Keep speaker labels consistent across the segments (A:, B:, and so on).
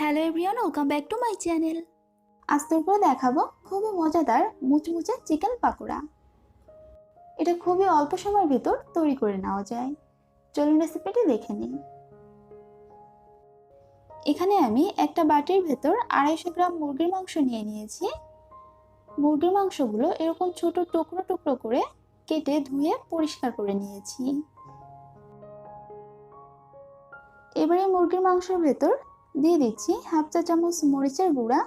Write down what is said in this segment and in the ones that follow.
A: Hello everyone, welcome back to my channel.
B: আজ করে দেখাবো খুবই মজাদার মুচমুচে চিকেন পাকোড়া। এটা খুবই অল্প সময়ের ভিতর তৈরি করে নেওয়া যায়। চলুন রেসিপিটি দেখে নিন। এখানে আমি একটা বাটির ভেতর 250 গ্রাম মুরগির মাংস নিয়ে নিয়েছি। মুরগির মাংসগুলো এরকম ছোট টুকরো টুকরো করে কেটে ধুয়ে পরিষ্কার করে নিয়েছি। এবারে মুরগির মাংসের ভেতর দিয়ে দিচ্ছি হাফ চা চামচ মরিচের গুঁড়া,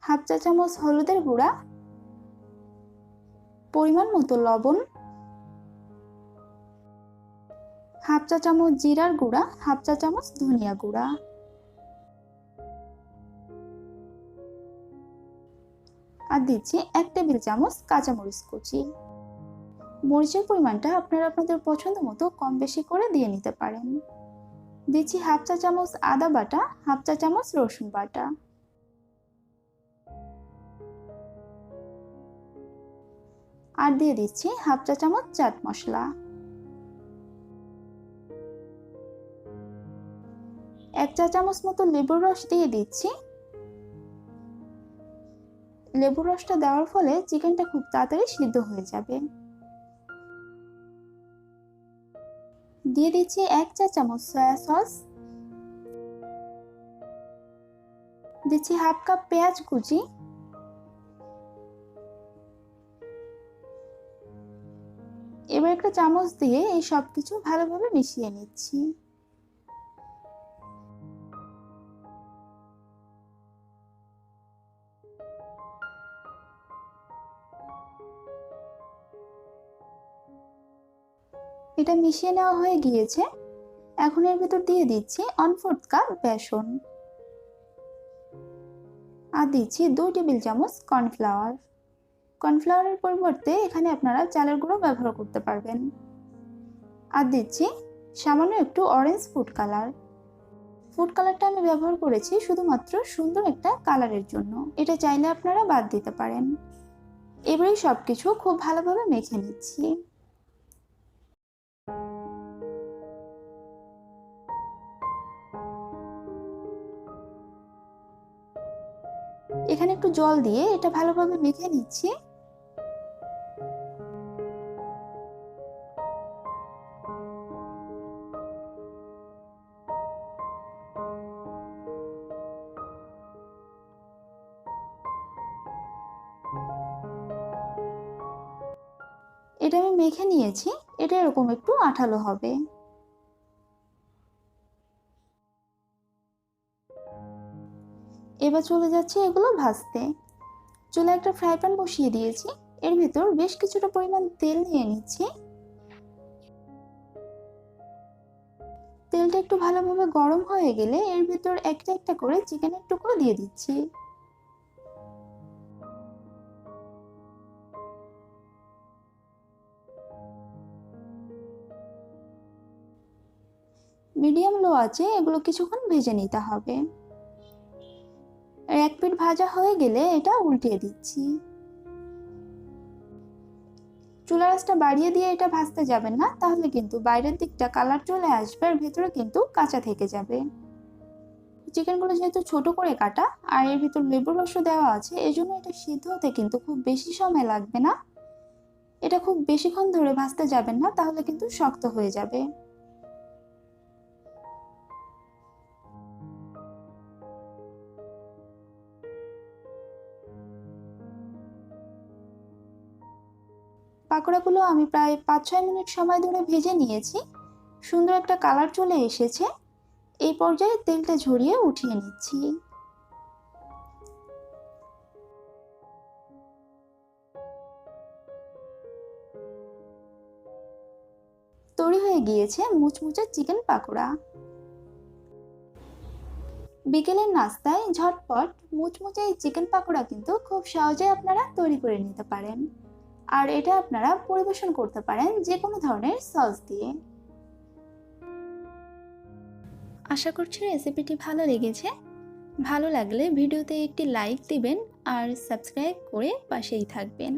B: হাফ চা চামচ হলুদের গুঁড়া, পরিমাণ মতো লবণ, হাফ চা চামচ জিরার গুঁড়া, হাফ চা চামচ ধনিয়া গুঁড়া, আর দিচ্ছি 1 টেবিল চামচ কাঁচামরিচ কুচি। মরিচের পরিমাণটা আপনারা আপনাদের পছন্দ মতো কম বেশি করে দিয়ে নিতে পারেন। দিচ্ছি হাফ চা চামচ আদা বাটা, হাফ চা চামচ রসুন বাটা, আর দিয়ে দিচ্ছি হাফ চা চামচ চাট মশলা। 1 চা চামচ মতো লেবুর রস দিয়ে দিচ্ছি। লেবুর রসটা দেওয়ার ফলে চিকেনটা খুব তাড়াতাড়ি সিদ্ধ হয়ে যাবে। দিয়ে দিচ্ছি 1 চা চামচ সয়া সস, দিচ্ছি হাফ কাপ পেঁয়াজ কুচি, এবার একটা চামচ দিয়ে এই সবকিছু ভালোভাবে মিশিয়ে নিচ্ছি। এটা মিশিয়ে নেওয়া হয়ে গিয়েছে। এখন এর ভিতর দিয়ে দিচ্ছি 1/4 কাপ বেসন, আর দিচ্ছি 2 টেবিল চামচ কর্নফ্লাওয়ার। কর্নফ্লাওয়ারের পরিবর্তে এখানে আপনারা চালের গুঁড়ো ব্যবহার করতে পারবেন। আর দিচ্ছি সামান্য একটু অরেঞ্জ ফুড কালার। ফুড কালারটা আমি ব্যবহার করেছি শুধুমাত্র সুন্দর একটা কালারের জন্য, এটা চাইলে আপনারা বাদ দিতে পারেন। এবারে সবকিছু খুব ভালোভাবে মেখে নিচ্ছি। এখানে একটু জল দিয়ে এটা ভালোভাবে মেখে নিচ্ছি। এটা আমি মেখে নিয়েছি। এটা এরকম একটু আঠালো হবে। এবার চলে যাচ্ছে এগুলো ভাজতে। চুলে একটা ফ্রাই প্যান বসিয়ে দিয়েছি। এর ভিতর বেশ কিছুটা পরিমাণ তেল নিয়ে নিচ্ছি। তেলটা একটু ভালোভাবে গরম হয়ে গেলে এর ভিতর একটা একটা করে চিকেনের টুকরো দিয়ে দিচ্ছি। মিডিয়াম লো আছে এগুলো কিছুক্ষণ ভেজে নিতে হবে। এক পিঠ ভাজা হয়ে গেলে এটা উল্টিয়ে দিচ্ছি। চুলার আঁচটা বাড়িয়ে দিয়ে এটা ভাজতে যাবেন না, তাহলে কিন্তু বাইরের দিকটা কালার চলে আসবে আর ভেতরে কিন্তু কাঁচা থেকে যাবে। চিকেনগুলো যেহেতু ছোট করে কাটা আর এর ভিতর লেবুর রসও দেওয়া আছে, এজন্য এটা সিদ্ধ হতে কিন্তু খুব বেশি সময় লাগবে না। এটা খুব বেশিক্ষণ ধরে ভাজতে যাবেন না, তাহলে কিন্তু শক্ত হয়ে যাবে। পাকোড়াগুলো আমি প্রায় 5-6 মিনিট সময় ধরে ভেজে নিয়েছি। সুন্দর একটা কালার চলে এসেছে। এই পর্যায়ে তেলটা ঝরিয়ে উঠিয়ে নিচ্ছি। তৈরি হয়ে গিয়েছে মুচমুচে চিকেন পাকোড়া। বিকেলের নাস্তায় ঝটপট মুচমুচে এই চিকেন পাকোড়া কিন্তু খুব সহজে আপনারা তৈরি করে নিতে পারেন। আর এটা আপনারা পরিবেশন করতে পারেন যে কোনো ধরনের সস দিয়ে।
A: আশা করছি রেসিপিটি ভালো লেগেছে। ভালো লাগলে ভিডিওতে একটি লাইক দিবেন আর সাবস্ক্রাইব করে পাশেই থাকবেন।